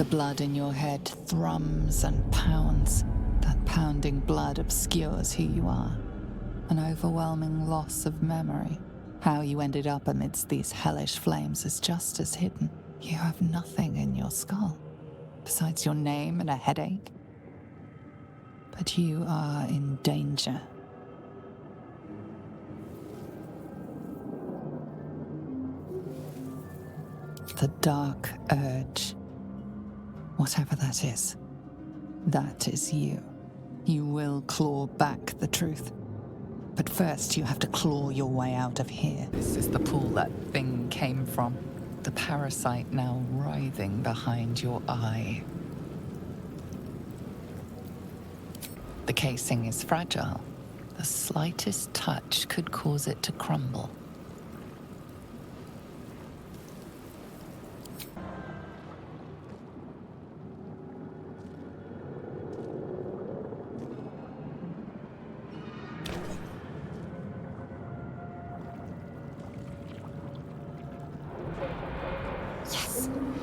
blood in your head thrums and pounds. That pounding blood obscures who you are. An overwhelming loss of memory. How you ended up amidst these hellish flames is just as hidden. You have nothing in your skull, besides your name and a headache. But you are in danger. The dark urge. Whatever that is you. You will claw back the truth. But first, you have to claw your way out of here. This is the pool that thing came from. The parasite now writhing behind your eye. The casing is fragile. The slightest touch could cause it to crumble.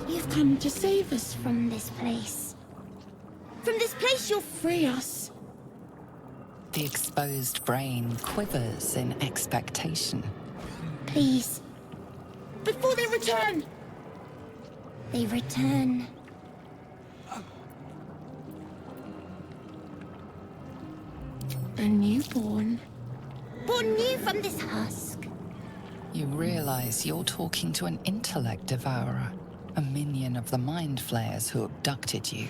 You've come to save us from this place. From this place, you'll free us. The exposed brain quivers in expectation. Please. Before they return! They return. A newborn. Born new from this husk. You realize you're talking to an intellect devourer, a minion of the mind flayers who abducted you.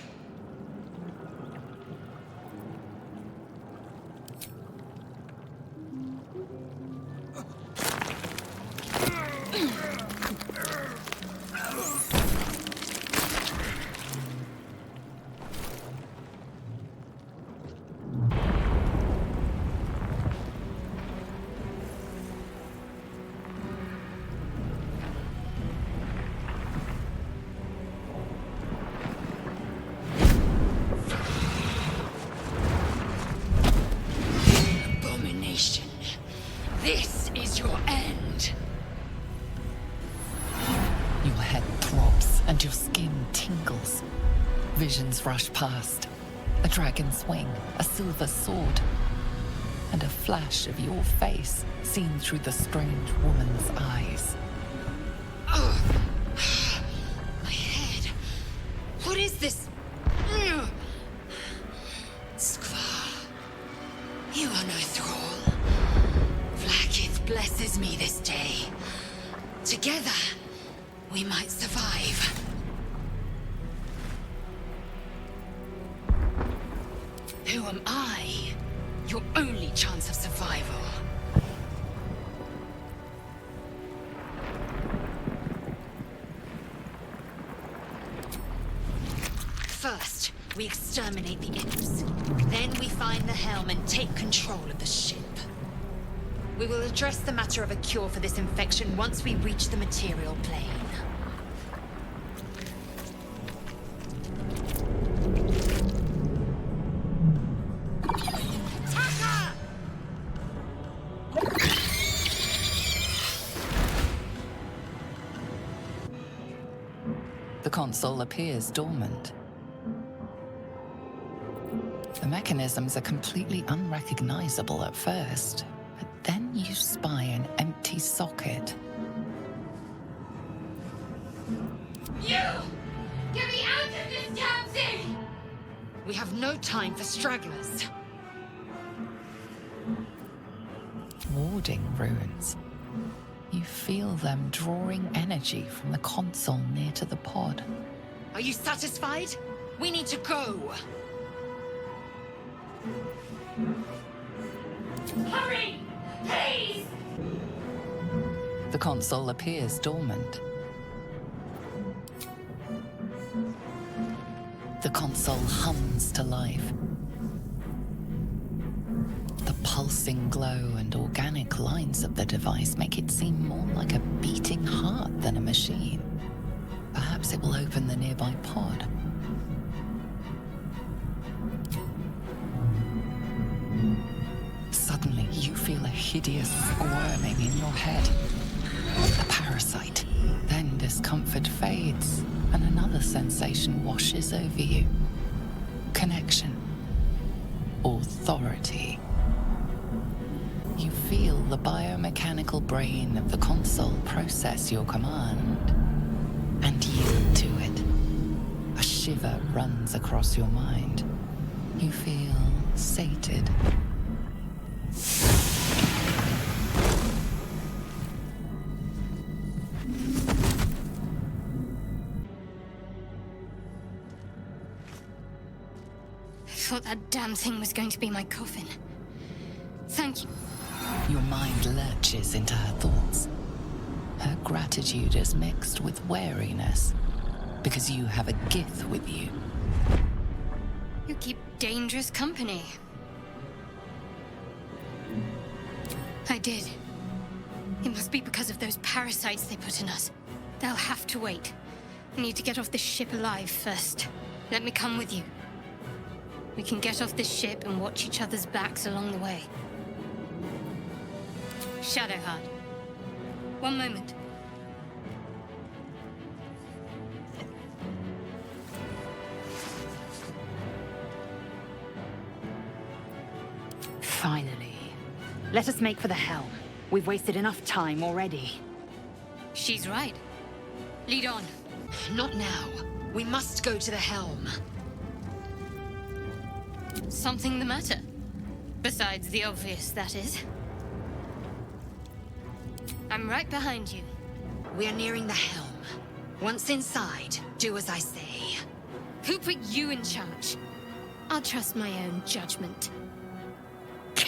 This is your end. Your head throbs and your skin tingles. Visions rush past. A dragon's wing, a silver sword, and a flash of your face seen through the strange woman's eyes. My head. What is this? Skvar. You are no thrall. Vlaakith blesses me this day. Together, we might survive. Who am I? Your only chance of survival. First, we exterminate the imps. Then we find the helm and take control of the ship. We will address the matter of a cure for this infection once we reach the material plane. The console appears dormant. The mechanisms are completely unrecognizable at first, but then you spy an empty socket. You! Get me out of this damn thing! We have no time for stragglers. Warding runes. You feel them drawing energy from the console near to the pod. Are you satisfied? We need to go! Hurry! Please! The console appears dormant. The console hums to life. The pulsing glow and organic lines of the device make it seem more like a beating heart than a machine. Perhaps it will open the nearby pod. Suddenly, you feel a hideous squirming in your head. The parasite. Then discomfort fades, and another sensation washes over you. Connection. Authority. You feel the biomechanical brain of the console process your command and yield to it. A shiver runs across your mind. You feel sated. I thought that damn thing was going to be my coffin. Thank you. Your mind lurches into her thoughts. Her gratitude is mixed with wariness, because you have a Gith with you. You keep dangerous company. I did. It must be because of those parasites they put in us. They'll have to wait. I need to get off this ship alive first. Let me come with you. We can get off this ship and watch each other's backs along the way. Shadowheart. One moment. Finally. Let us make for the helm. We've wasted enough time already. She's right. Lead on. Not now. We must go to the helm. Something the matter? Besides the obvious, that is. I'm right behind you. We are nearing the helm. Once inside, do as I say. Who put you in charge? I'll trust my own judgment.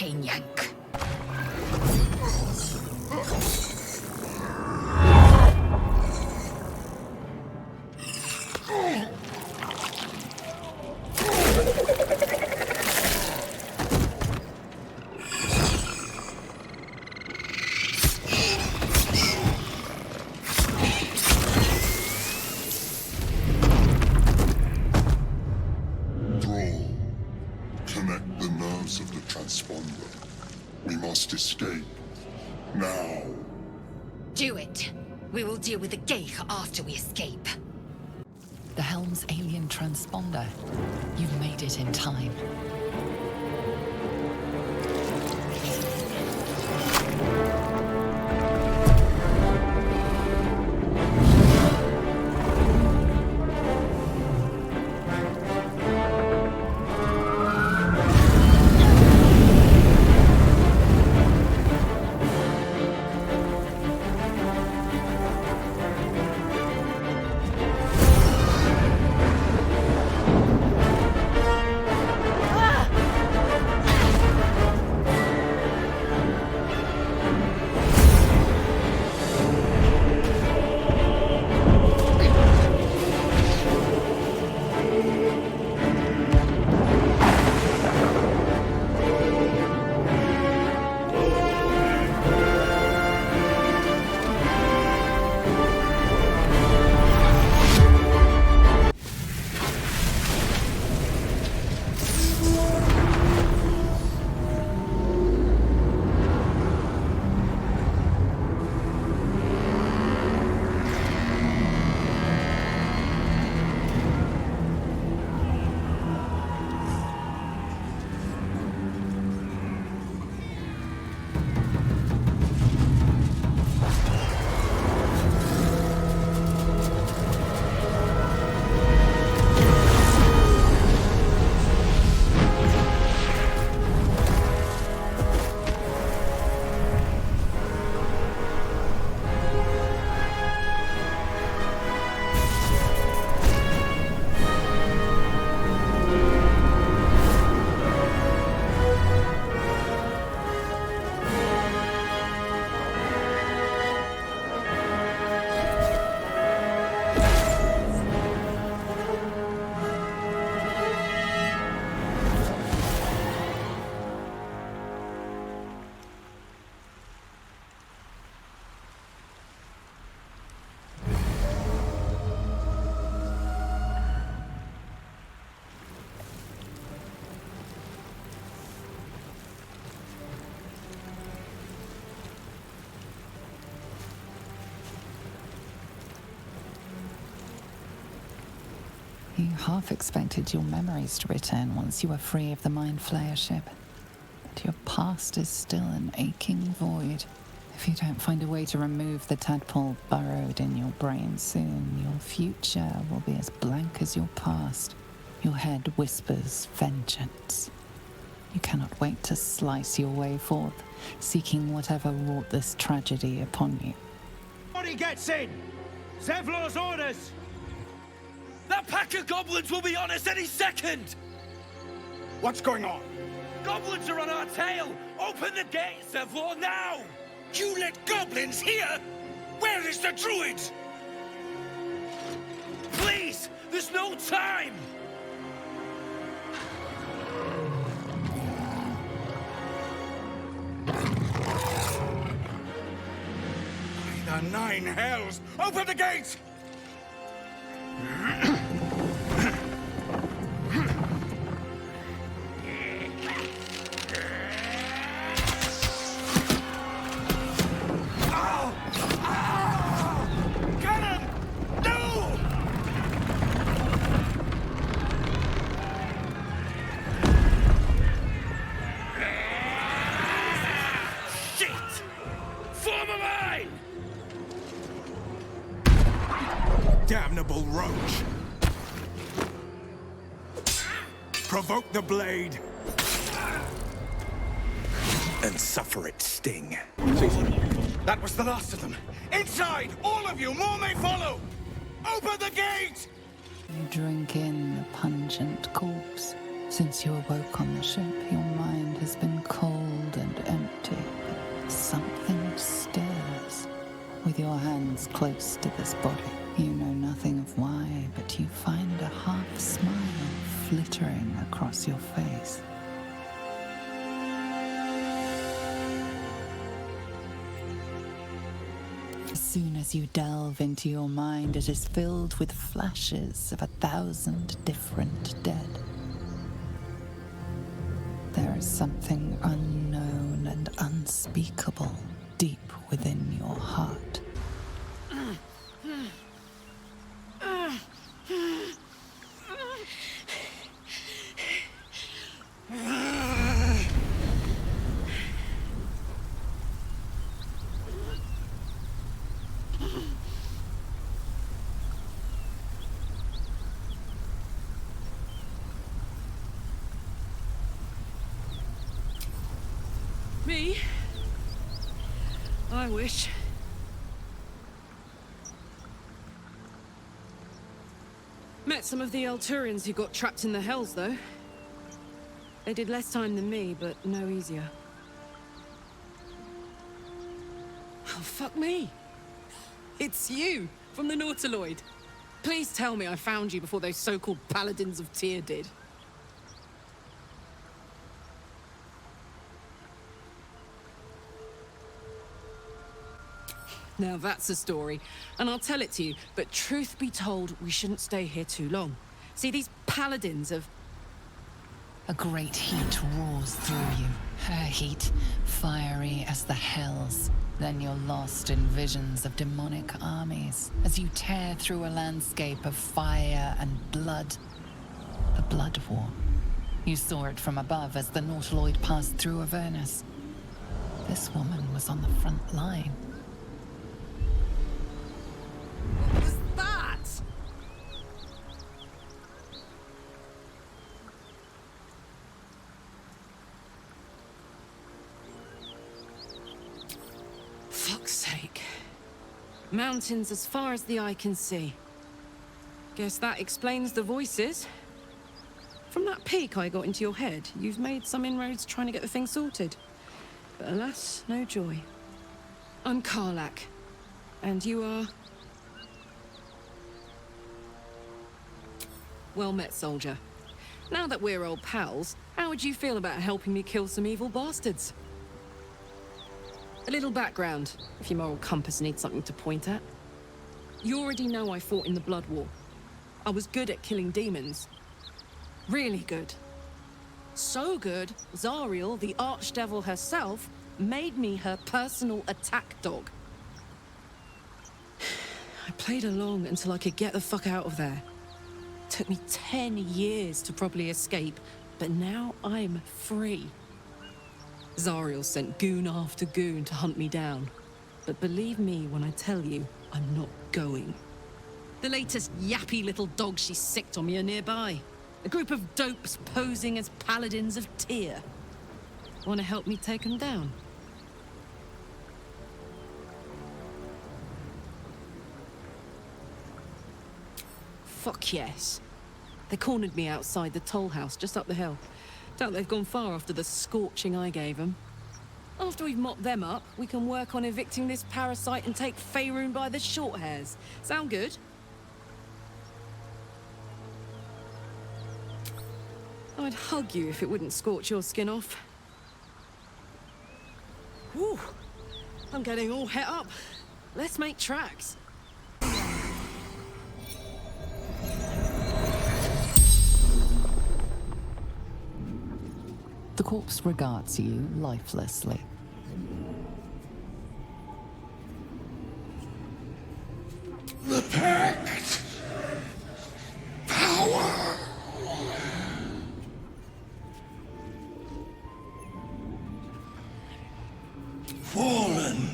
Yank. Connect the nerves of the transponder. We must escape. Now. Do it. We will deal with the Geich after we escape. The helm's alien transponder. You've made it in time. half expected your memories to return once you were free of the Mind Flayer ship. But your past is still an aching void. If you don't find a way to remove the tadpole burrowed in your brain soon, your future will be as blank as your past. Your head whispers vengeance. You cannot wait to slice your way forth, seeking whatever wrought this tragedy upon you. Nobody gets in! Zevlor's orders! That pack of goblins will be on us any second! What's going on? Goblins are on our tail! Open the gate, Zevlor, now! You let goblins here? Where is the druid? Please! There's no time! By the 9 hells! Open the gate! Cannon! No! Shit! Form a line! Damnable roach! Provoke the blade! And suffer its sting. That was the last of them. Inside! All of you! More may follow! Open the gate! You drink in the pungent corpse. Since you awoke on the ship, your mind has been cold and empty, but something stirs. With your hands close to this body, you know nothing of why, but you find a half smile flittering across your face. As soon as you delve into your mind, it is filled with flashes of 1,000 different dead. There is something unknown and unspeakable deep within your heart. Me? I wish. Met some of the Elturians who got trapped in the Hells, though. They did less time than me, but no easier. Oh, fuck me. It's you, from the Nautiloid. Please tell me I found you before those so-called Paladins of Tyr did. Now that's a story, and I'll tell it to you, but truth be told, we shouldn't stay here too long. See, these paladins of... A great heat roars through you, her heat, fiery as the hells. Then you're lost in visions of demonic armies as you tear through a landscape of fire and blood. The Blood War. You saw it from above as the Nautiloid passed through Avernus. This woman was on the front line. What was that? Fuck's sake. Mountains as far as the eye can see. Guess that explains the voices. From that peek I got into your head, you've made some inroads trying to get the thing sorted. But alas, no joy. I'm Karlak. And you are... Well met, soldier. Now that we're old pals, how would you feel about helping me kill some evil bastards? A little background, if your moral compass needs something to point at. You already know I fought in the Blood War. I was good at killing demons. Really good. So good, Zariel, the archdevil herself, made me her personal attack dog. I played along until I could get the fuck out of there. Took me 10 years to properly escape, but now I'm free. Zariel sent goon after goon to hunt me down. But believe me when I tell you, I'm not going. The latest yappy little dogs she sicked on me are nearby. A group of dopes posing as paladins of Tyr. Want to help me take them down? Fuck yes. They cornered me outside the toll house just up the hill. Doubt they've gone far after the scorching I gave them. After we've mopped them up, we can work on evicting this parasite and take Faerun by the short hairs. Sound good? I'd hug you if it wouldn't scorch your skin off. Whew. I'm getting all het up. Let's make tracks. The corpse regards you lifelessly. The Pact! Power! Fallen.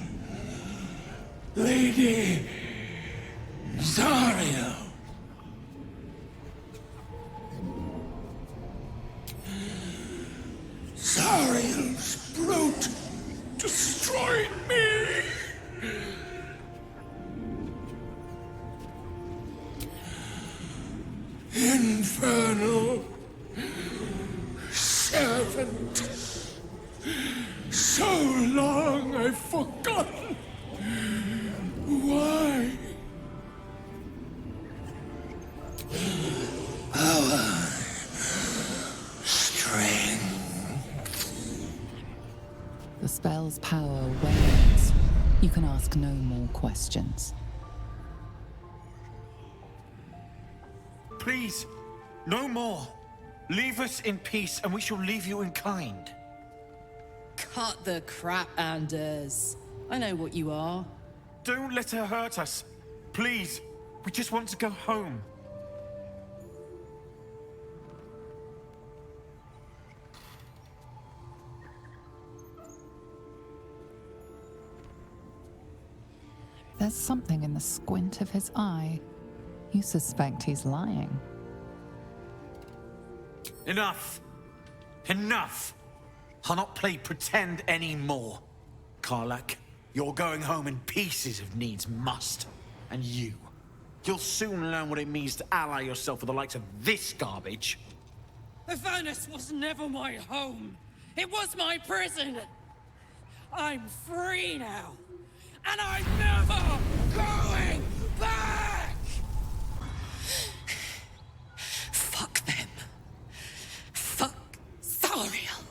Lady Zariel. Zariel's brute destroyed me. Infernal servant. So long I've forgotten why. Power. Strength. The spell's power wanes. You can ask no more questions. Please, no more. Leave us in peace and we shall leave you in kind. Cut the crap, Anders. I know what you are. Don't let her hurt us. Please, we just want to go home. There's something in the squint of his eye. You suspect he's lying. Enough! Enough! I'll not play pretend anymore. Karlak, you're going home in pieces if needs must. And you'll soon learn what it means to ally yourself with the likes of this garbage. Avernus was never my home. It was my prison. I'm free now. And I'm never going back! Fuck them. Fuck Zariel.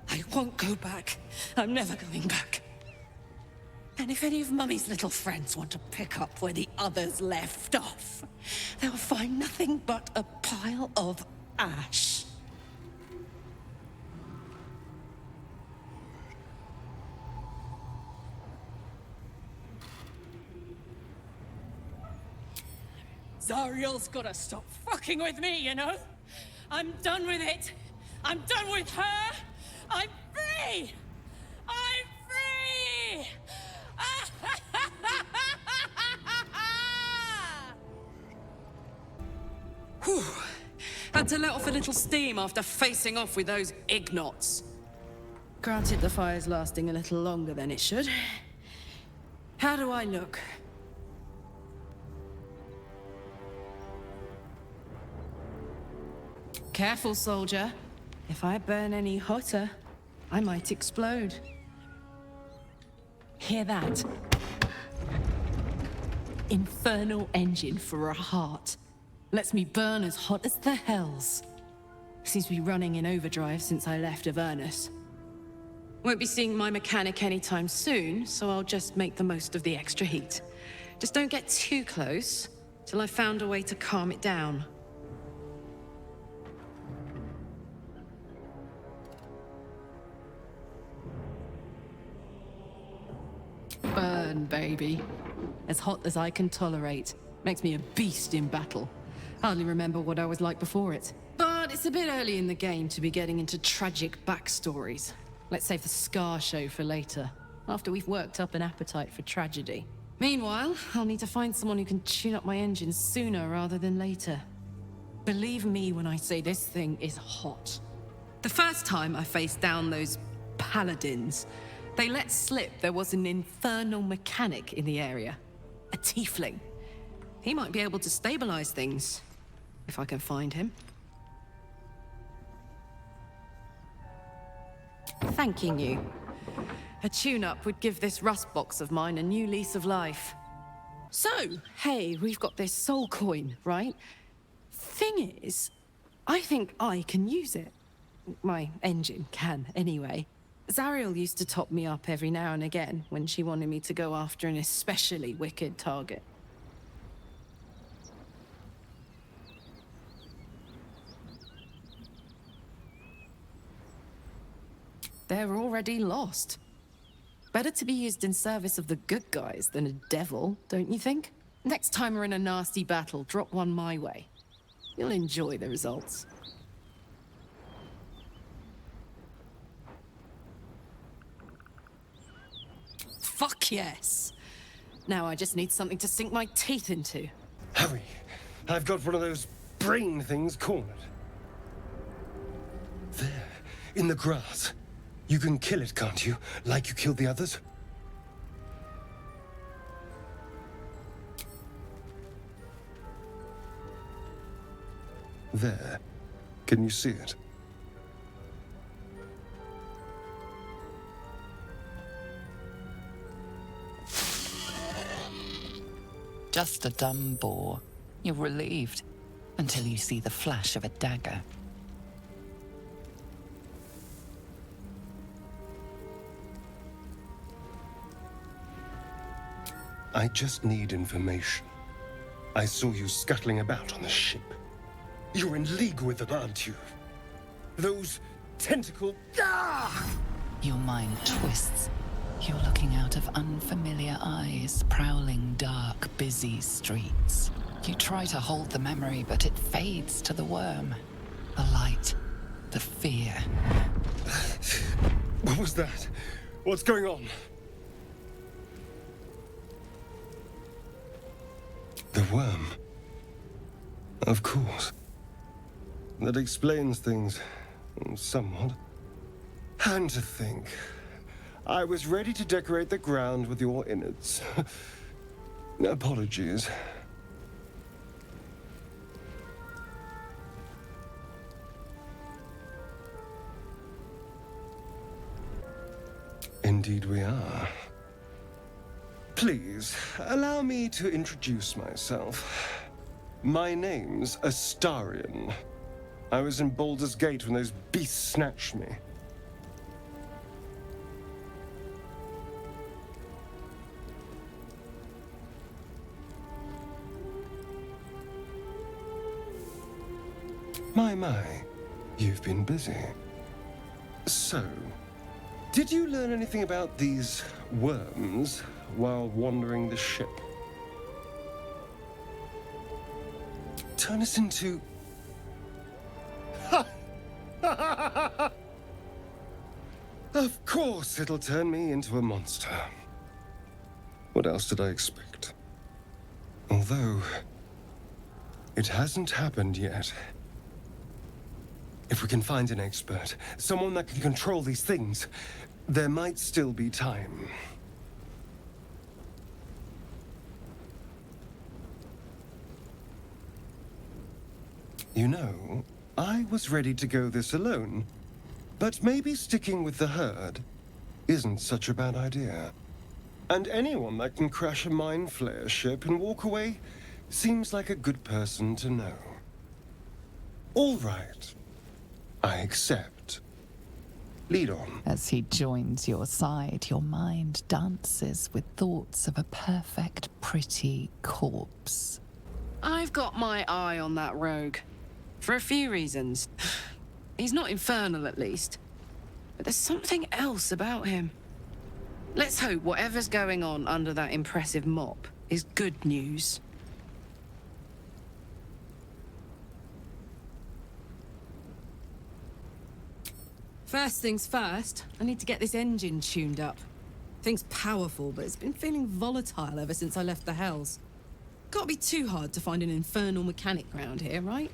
I won't go back. I'm never going back. And if any of Mummy's little friends want to pick up where the others left off, they'll find nothing but a pile of ash. Zariel's gotta stop fucking with me, you know? I'm done with it. I'm done with her. I'm free! I'm free! Whew. Had to let off a little steam after facing off with those ignots. Granted, the fire's lasting a little longer than it should. How do I look? Careful, soldier. If I burn any hotter, I might explode. Hear that? Infernal engine for a heart. Lets me burn as hot as the hells. Seems to be running in overdrive since I left Avernus. Won't be seeing my mechanic anytime soon, so I'll just make the most of the extra heat. Just don't get too close, till I've found a way to calm it down. Burn, baby. As hot as I can tolerate. Makes me a beast in battle. Hardly remember what I was like before it. But it's a bit early in the game to be getting into tragic backstories. Let's save the Scar show for later, after we've worked up an appetite for tragedy. Meanwhile, I'll need to find someone who can tune up my engine sooner rather than later. Believe me when I say this thing is hot. The first time I faced down those paladins, they let slip there was an infernal mechanic in the area. A tiefling. He might be able to stabilize things, if I can find him. Thanking you. A tune-up would give this rust box of mine a new lease of life. So, hey, we've got this soul coin, right? Thing is, I think I can use it. My engine can, anyway. Zariel used to top me up every now and again when she wanted me to go after an especially wicked target. They're already lost. Better to be used in service of the good guys than a devil, don't you think? Next time we're in a nasty battle, drop one my way. You'll enjoy the results. Fuck yes! Now I just need something to sink my teeth into. Hurry! I've got one of those brain things cornered. There, in the grass. You can kill it, can't you? Like you killed the others? There. Can you see it? Just a dumb boar. You're relieved until you see the flash of a dagger. I just need information. I saw you scuttling about on the ship. You're in league with them, aren't you? Those tentacle... Ah! Your mind twists. You're looking out of unfamiliar eyes, prowling dark, busy streets. You try to hold the memory, but it fades to the worm. The light, the fear. What was that? What's going on? The worm. Of course. That explains things, somewhat. And to think, I was ready to decorate the ground with your innards. Apologies. Indeed we are. Please, allow me to introduce myself. My name's Astarion. I was in Baldur's Gate when those beasts snatched me. My, you've been busy. So, did you learn anything about these worms while wandering the ship? Turn us into... Of course it'll turn me into a monster. What else did I expect? Although, it hasn't happened yet. If we can find an expert, someone that can control these things, there might still be time. You know, I was ready to go this alone, but maybe sticking with the herd isn't such a bad idea. And anyone that can crash a mind flayer ship and walk away seems like a good person to know. All right. I accept. Lead on. As he joins your side, your mind dances with thoughts of a perfect, pretty corpse. I've got my eye on that rogue. For a few reasons. He's not infernal, at least. But there's something else about him. Let's hope whatever's going on under that impressive mop is good news. First things first, I need to get this engine tuned up. Thing's powerful, but it's been feeling volatile ever since I left the Hells. Can't be too hard to find an infernal mechanic round here, right?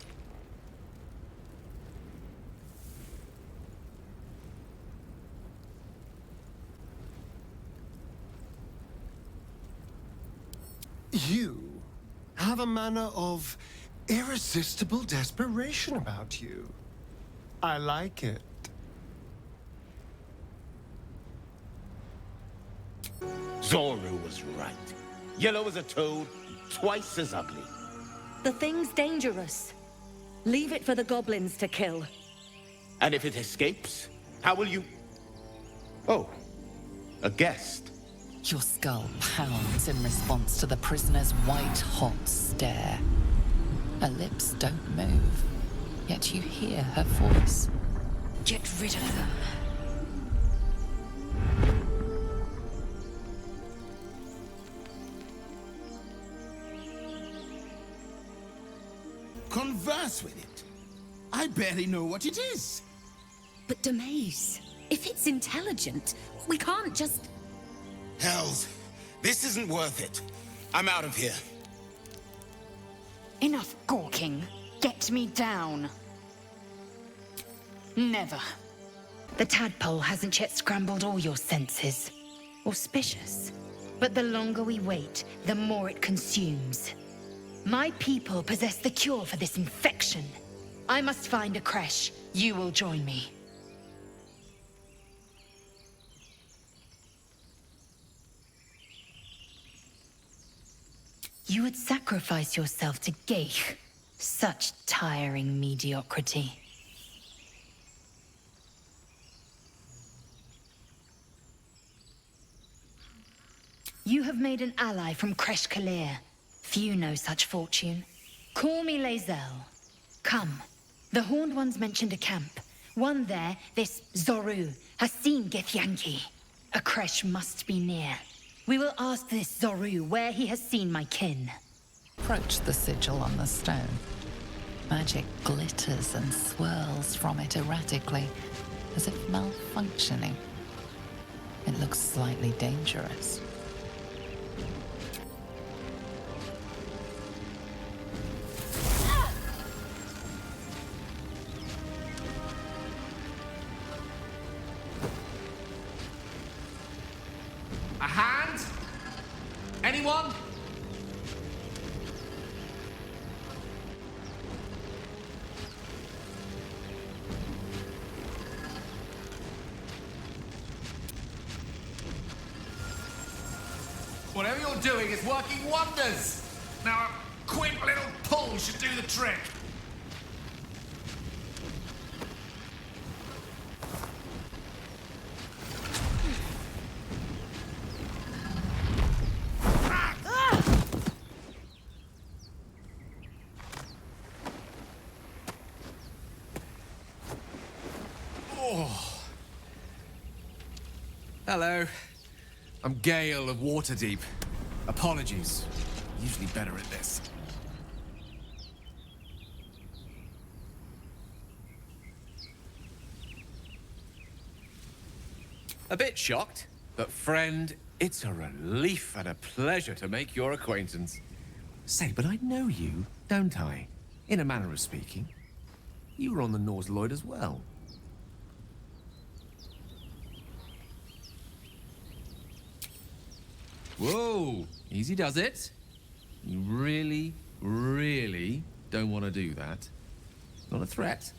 You have a manner of irresistible desperation about you. I like it. Zoru was right. Yellow as a toad, twice as ugly. The thing's dangerous. Leave it for the goblins to kill. And if it escapes, how will you... Oh, a guest. Your skull pounds in response to the prisoner's white-hot stare. Her lips don't move, yet you hear her voice. Get rid of them. Converse with it. I barely know what it is. But Demaze, if it's intelligent, we can't just... Hells, this isn't worth it. I'm out of here. Enough gawking. Get me down. Never. The tadpole hasn't yet scrambled all your senses. Auspicious. But the longer we wait, the more it consumes. My people possess the cure for this infection. I must find a creche. You will join me. You would sacrifice yourself to Geich. Such tiring mediocrity. You have made an ally from Kresh Kalir. Few know such fortune. Call me Lae'zel. Come. The Horned Ones mentioned a camp. One there, this Zoru, has seen Githyanki. A creche must be near. We will ask this Zoru where he has seen my kin. Approach the sigil on the stone. Magic glitters and swirls from it erratically, as if malfunctioning. It looks slightly dangerous. A hand? Anyone? Whatever you're doing is working wonders. Now a quick little pull should do the trick. Hello. I'm Gale of Waterdeep. Apologies. Usually better at this. A bit shocked, but friend, it's a relief and a pleasure to make your acquaintance. Say, but I know you, don't I? In a manner of speaking. You were on the Norse Lloyd as well. Whoa, easy does it. You really, really don't want to do that. Not a threat,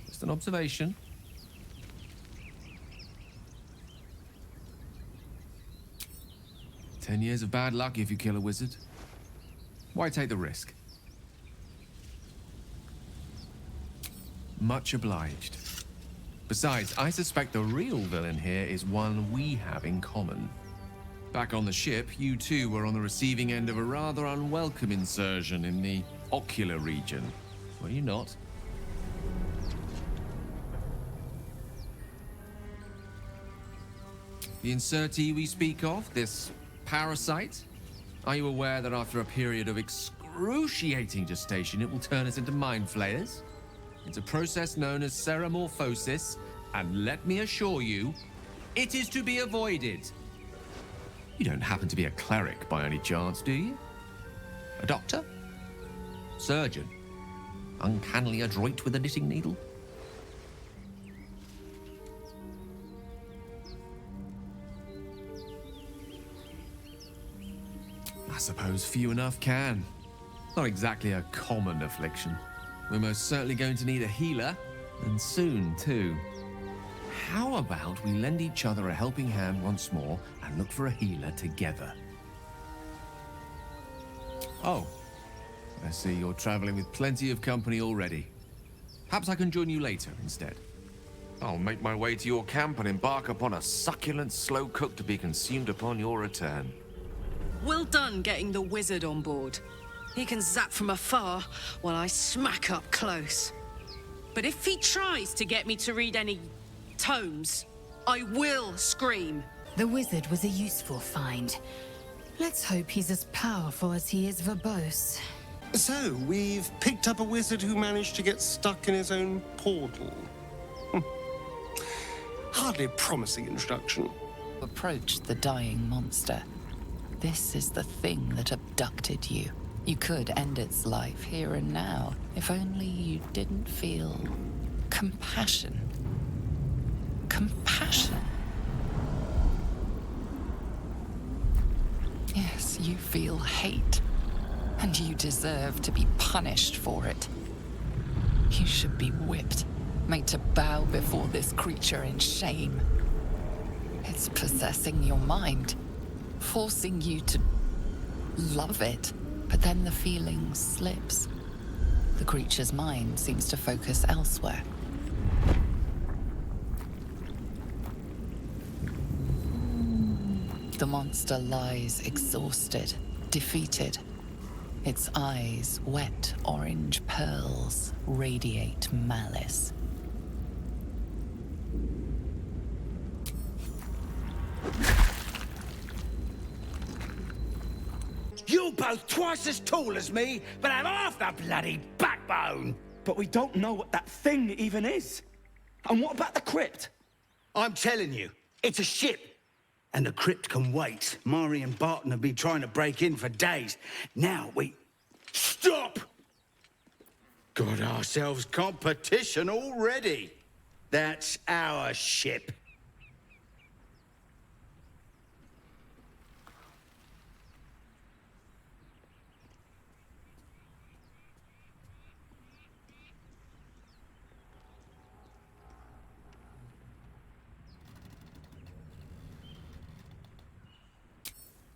just an observation. "10 years of bad luck if you kill a wizard. Why take the risk?" Much obliged. Besides, I suspect the real villain here is one we have in common. Back on the ship, you two were on the receiving end of a rather unwelcome insertion in the ocular region. Were you not? The insertee we speak of, this parasite, are you aware that after a period of excruciating gestation, it will turn us into mind flayers? It's a process known as ceremorphosis, and let me assure you, it is to be avoided. You don't happen to be a cleric by any chance, do you? A doctor? Surgeon? Uncannily adroit with a knitting needle? I suppose few enough can. Not exactly a common affliction. We're most certainly going to need a healer, and soon, too. How about we lend each other a helping hand once more and look for a healer together? Oh, I see you're traveling with plenty of company already. Perhaps I can join you later instead. I'll make my way to your camp and embark upon a succulent slow cook to be consumed upon your return. Well done getting the wizard on board. He can zap from afar while I smack up close. But if he tries to get me to read any tomes, I will scream. The wizard was a useful find. Let's hope he's as powerful as he is verbose. So, we've picked up a wizard who managed to get stuck in his own portal. Hardly a promising introduction. Approach the dying monster. This is the thing that abducted you. You could end its life here and now, if only you didn't feel compassion. Compassion. Yes, you feel hate, and you deserve to be punished for it. You should be whipped, made to bow before this creature in shame. It's possessing your mind, forcing you to love it, but then the feeling slips. The creature's mind seems to focus elsewhere. The monster lies exhausted, defeated. Its eyes, wet orange pearls, radiate malice. You both twice as tall as me, but have half the bloody backbone! But we don't know what that thing even is. And what about the crypt? I'm telling you, it's a ship. And the crypt can wait. Mari and Barton have been trying to break in for days. Now we... Stop! Got ourselves competition already. That's our ship.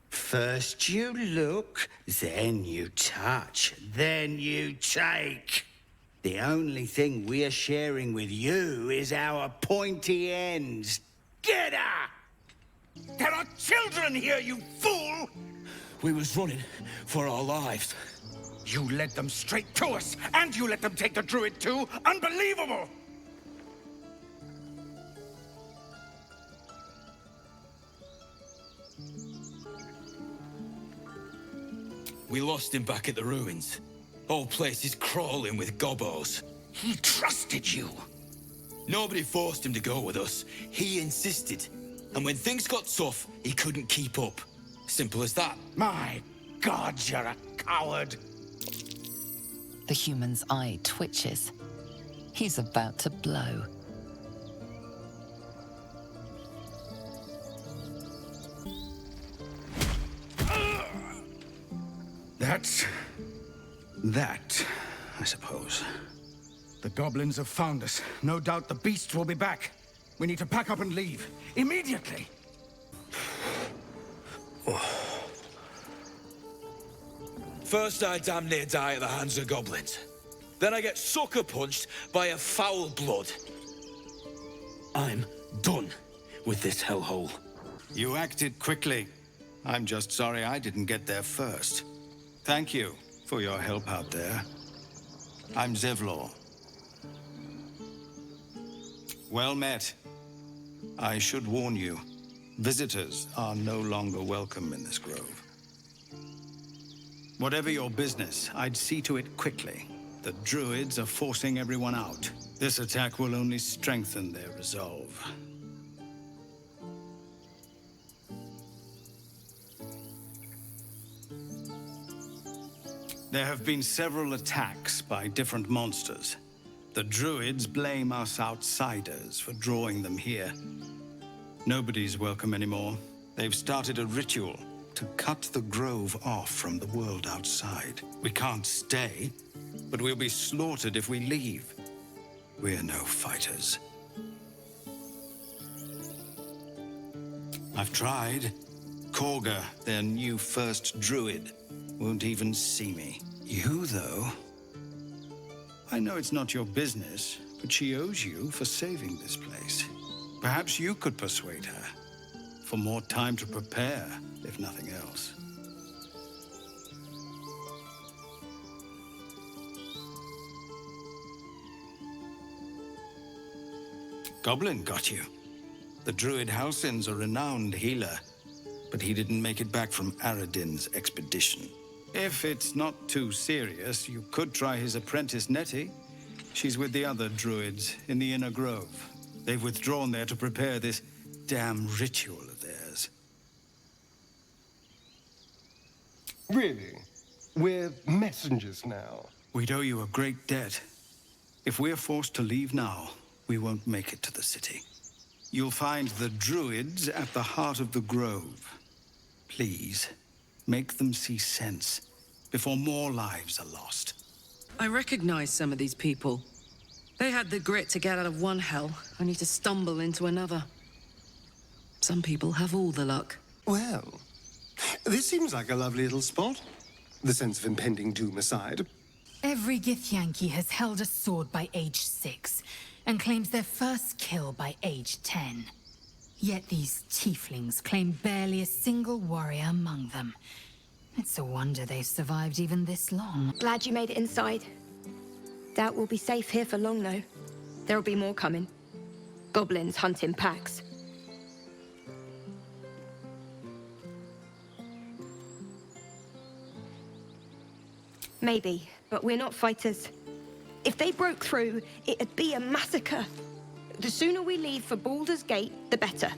First you look, then you touch, then you take. The only thing we're sharing with you is our pointy ends. Get her! There are children here, you fool! We was running for our lives. You led them straight to us, and you let them take the druid too? Unbelievable! We lost him back at the ruins. Whole place is crawling with gobos. He trusted you. Nobody forced him to go with us. He insisted. And when things got tough, he couldn't keep up. Simple as that. My God, you're a coward. The human's eye twitches. He's about to blow. That's... that, I suppose. The goblins have found us. No doubt the beasts will be back. We need to pack up and leave. Immediately! First I damn near die at the hands of goblins. Then I get sucker punched by a foul blood. I'm done with this hellhole. You acted quickly. I'm just sorry I didn't get there first. Thank you for your help out there. I'm Zevlor. Well met. I should warn you, visitors are no longer welcome in this grove. Whatever your business, I'd see to it quickly. The druids are forcing everyone out. This attack will only strengthen their resolve. There have been several attacks by different monsters. The druids blame us outsiders for drawing them here. Nobody's welcome anymore. They've started a ritual to cut the grove off from the world outside. We can't stay, but we'll be slaughtered if we leave. We're no fighters. I've tried. Korga, their new first druid, won't even see me. You, though? I know it's not your business, but she owes you for saving this place. Perhaps you could persuade her. For more time to prepare, if nothing else. Goblin got you. The druid Halsin's a renowned healer, but he didn't make it back from Aradin's expedition. If it's not too serious, you could try his apprentice Nettie. She's with the other druids in the Inner Grove. They've withdrawn there to prepare this damn ritual of theirs. Really? We're messengers now. We'd owe you a great debt. If we're forced to leave now, we won't make it to the city. You'll find the druids at the heart of the grove. Please, make them see sense before more lives are lost. I recognize some of these people. They had the grit to get out of one hell, only to stumble into another. Some people have all the luck. Well, this seems like a lovely little spot. The sense of impending doom aside. Every Githyanki has held a sword by age 6, and claims their first kill by age 10. Yet these tieflings claim barely a single warrior among them. It's a wonder they've survived even this long. Glad you made it inside. Doubt we'll be safe here for long, though. There'll be more coming. Goblins hunt in packs. Maybe, but we're not fighters. If they broke through, it'd be a massacre. The sooner we leave for Baldur's Gate, the better.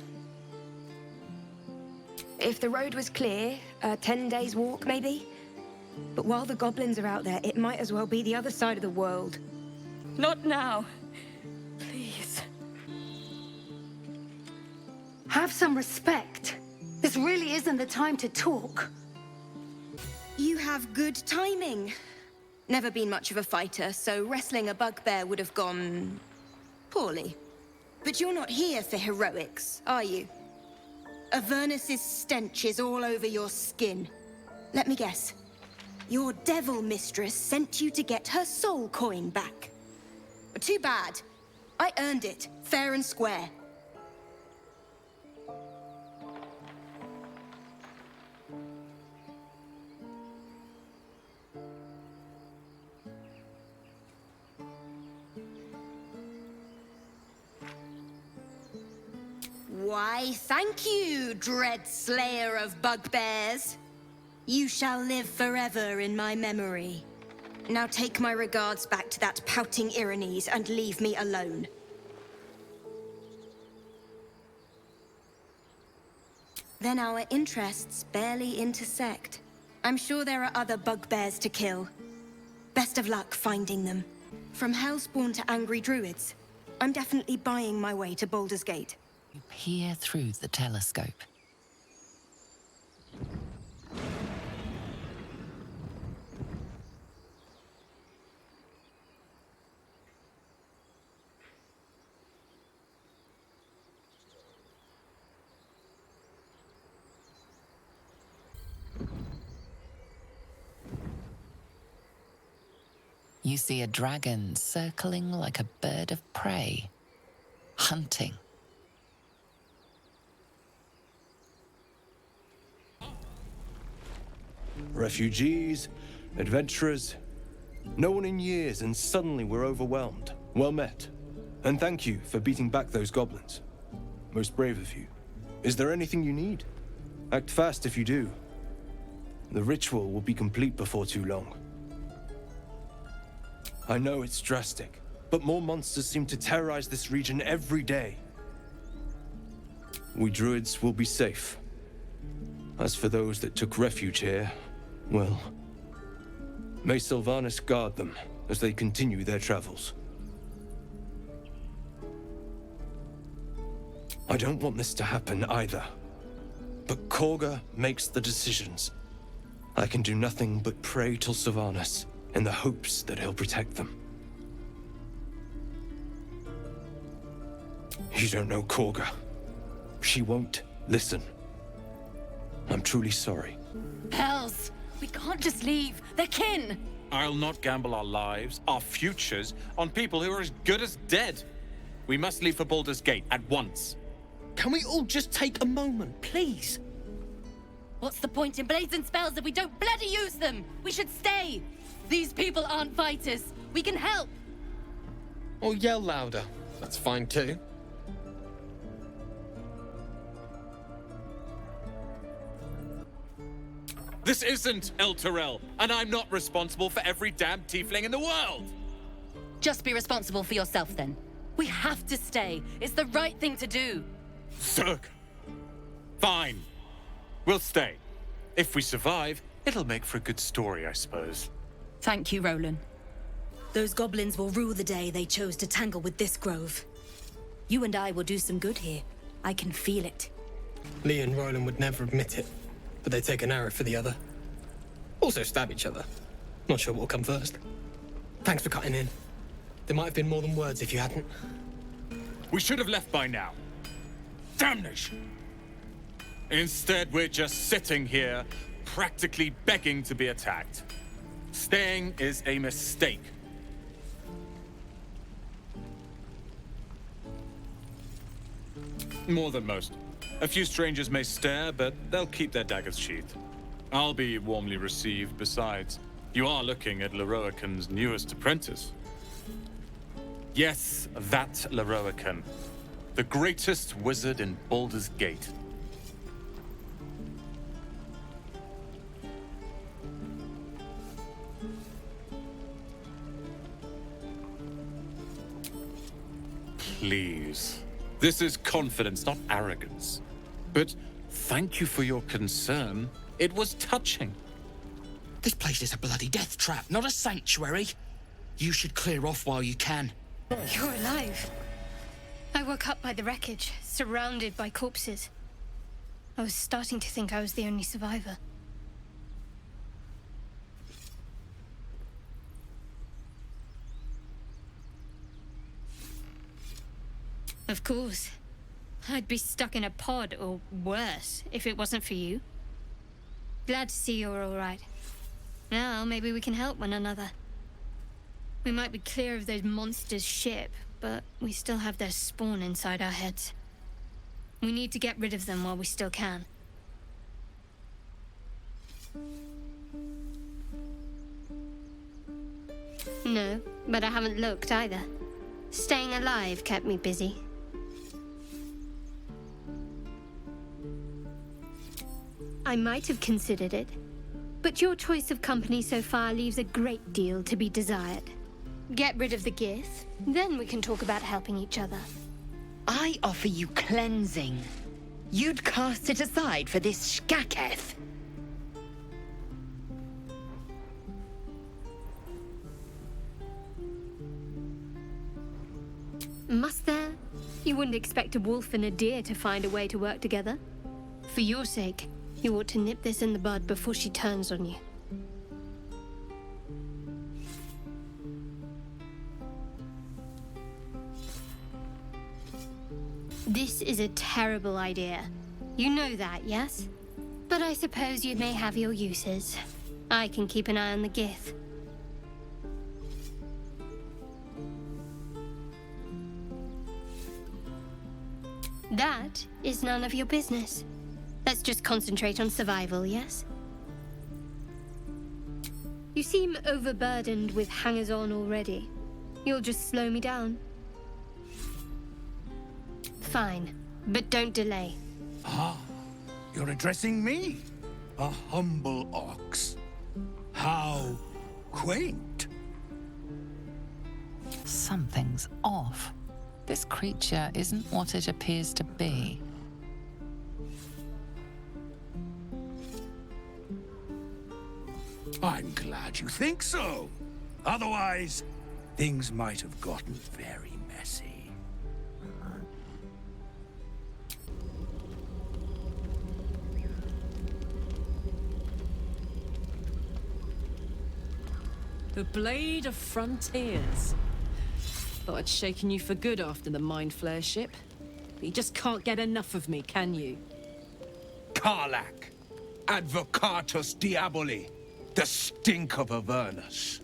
If the road was clear, 10 days walk, maybe? But while the goblins are out there, it might as well be the other side of the world. Not now. Please. Have some respect. This really isn't the time to talk. You have good timing. Never been much of a fighter, so wrestling a bugbear would have gone poorly. But you're not here for heroics, are you? Avernus's stench is all over your skin. Let me guess. Your devil mistress sent you to get her soul coin back. Too bad. I earned it, fair and square. Why, thank you, dread slayer of bugbears. You shall live forever in my memory. Now take my regards back to that pouting Irenes and leave me alone. Then our interests barely intersect. I'm sure there are other bugbears to kill. Best of luck finding them. From Hellspawn to Angry Druids, I'm definitely buying my way to Baldur's Gate. You peer through the telescope. You see a dragon circling like a bird of prey, hunting. Refugees, adventurers, no one in years, and suddenly we're overwhelmed. Well met. And thank you for beating back those goblins. Most brave of you. Is there anything you need? Act fast if you do. The ritual will be complete before too long. I know it's drastic, but more monsters seem to terrorize this region every day. We druids will be safe. As for those that took refuge here, well, may Sylvanas guard them as they continue their travels. I don't want this to happen either, but Korga makes the decisions. I can do nothing but pray to Sylvanas in the hopes that he'll protect them. You don't know Korga. She won't listen. I'm truly sorry. Pals, we can't just leave. They're kin. I'll not gamble our lives, our futures, on people who are as good as dead. We must leave for Baldur's Gate at once. Can we all just take a moment, please? What's the point in blazing spells if we don't bloody use them? We should stay. These people aren't fighters. We can help. Or yell louder. That's fine too. This isn't El Terrell, and I'm not responsible for every damn tiefling in the world! Just be responsible for yourself then. We have to stay. It's the right thing to do. Zerg. Fine. We'll stay. If we survive, it'll make for a good story, I suppose. Thank you, Roland. Those goblins will rue the day they chose to tangle with this grove. You and I will do some good here. I can feel it. Lee and Roland would never admit it, but they take an arrow for the other. Also stab each other. Not sure what'll come first. Thanks for cutting in. There might have been more than words if you hadn't. We should have left by now. Damnation! Instead, we're just sitting here, practically begging to be attacked. Staying is a mistake. More than most. A few strangers may stare, but they'll keep their daggers sheathed. I'll be warmly received besides. You are looking at Leroican's newest apprentice. Yes, that Leroican. The greatest wizard in Baldur's Gate. Please. This is confidence, not arrogance. But thank you for your concern. It was touching. This place is a bloody death trap, not a sanctuary. You should clear off while you can. You're alive. I woke up by the wreckage, surrounded by corpses. I was starting to think I was the only survivor. Of course. I'd be stuck in a pod, or worse, if it wasn't for you. Glad to see you're all right. Now, maybe we can help one another. We might be clear of those monsters' ship, but we still have their spawn inside our heads. We need to get rid of them while we still can. No, but I haven't looked either. Staying alive kept me busy. I might have considered it, but your choice of company so far leaves a great deal to be desired. Get rid of the Gith, then we can talk about helping each other. I offer you cleansing. You'd cast it aside for this Skaketh. Must there? You wouldn't expect a wolf and a deer to find a way to work together. For your sake, you ought to nip this in the bud before she turns on you. This is a terrible idea. You know that, yes? But I suppose you may have your uses. I can keep an eye on the Gith. That is none of your business. Let's just concentrate on survival, yes? You seem overburdened with hangers-on already. You'll just slow me down. Fine, but don't delay. Ah, you're addressing me? A humble ox. How quaint. Something's off. This creature isn't what it appears to be. I'm glad you think so. Otherwise, things might have gotten very messy. The Blade of Frontiers. Thought I'd shaken you for good after the Mind Flare ship. But you just can't get enough of me, can you? Karlach, Advocatus Diaboli, the stink of Avernus.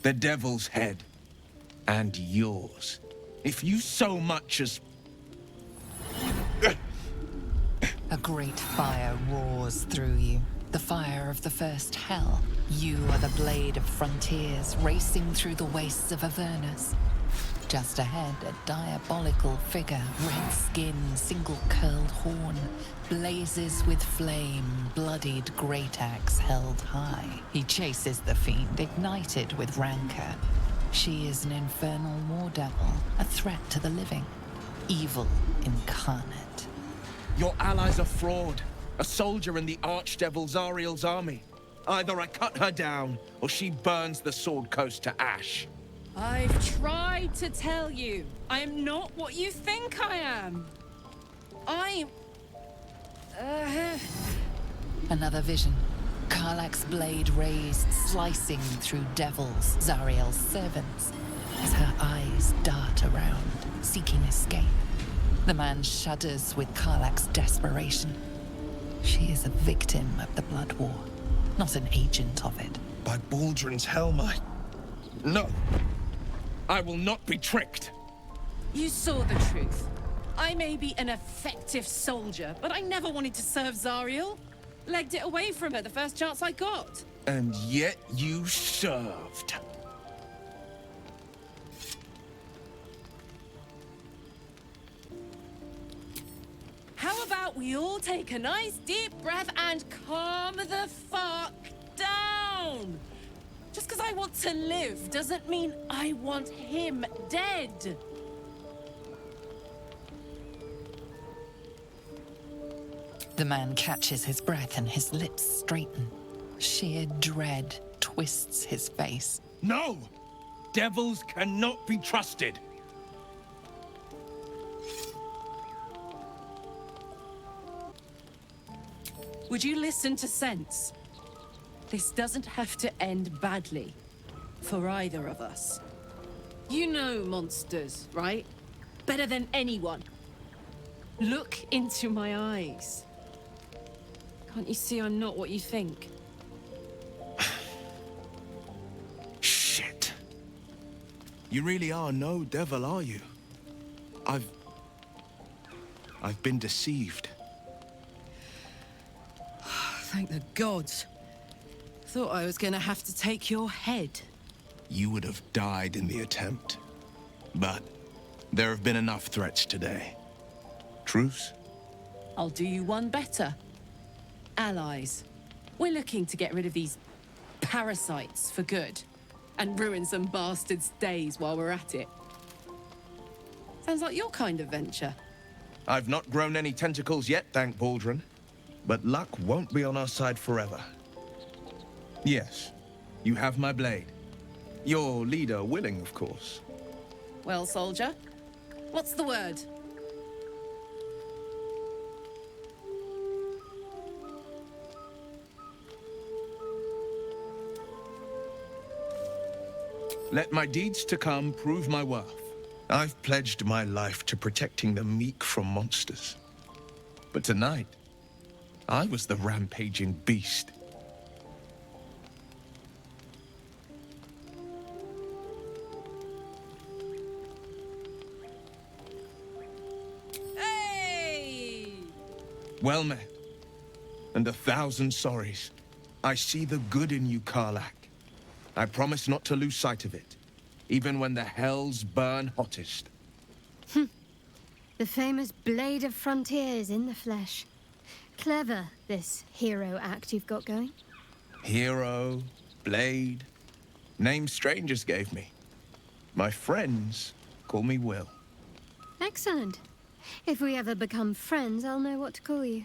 The Devil's Head, and yours. If you so much as... A great fire roars through you. The fire of the first hell. You are the Blade of Frontiers, racing through the wastes of Avernus. Just ahead, a diabolical figure, red skin, single-curled horn, blazes with flame, bloodied great axe held high. He chases the fiend, ignited with rancor. She is an infernal war devil, a threat to the living. Evil incarnate. Your ally's a fraud. A soldier in the Archdevil Zariel's army. Either I cut her down, or she burns the Sword Coast to ash. I've tried to tell you. I am not what you think I am. I'm... Another vision. Karlach's blade raised, slicing through devils, Zariel's servants, as her eyes dart around, seeking escape. The man shudders with Karlach's desperation. She is a victim of the Blood War, not an agent of it. By Baldur's helm, No. I will not be tricked. You saw the truth. I may be an effective soldier, but I never wanted to serve Zariel. Legged it away from her the first chance I got. And yet you served. How about we all take a nice deep breath and calm the fuck down? Just because I want to live doesn't mean I want him dead. The man catches his breath and his lips straighten. Sheer dread twists his face. No! Devils cannot be trusted. Would you listen to sense? This doesn't have to end badly. For either of us. You know monsters, right? Better than anyone. Look into my eyes. Can't you see I'm not what you think? Shit. You really are no devil, are you? I've been deceived. Thank the gods. Thought I was gonna have to take your head. You would have died in the attempt. But there have been enough threats today. Truce? I'll do you one better. Allies. We're looking to get rid of these parasites for good. And ruin some bastards' days while we're at it. Sounds like your kind of venture. I've not grown any tentacles yet, thank Baldrin. But luck won't be on our side forever. Yes, you have my blade. Your leader willing, of course. Well, soldier, what's the word? Let my deeds to come prove my worth. I've pledged my life to protecting the meek from monsters. But tonight, I was the rampaging beast. Hey! Well met. And 1,000 sorries. I see the good in you, Karlach. I promise not to lose sight of it, even when the hells burn hottest. The famous Blade of Frontiers in the flesh. Clever, this hero act you've got going. Hero, Blade. Names strangers gave me. My friends call me Will. Excellent. If we ever become friends, I'll know what to call you.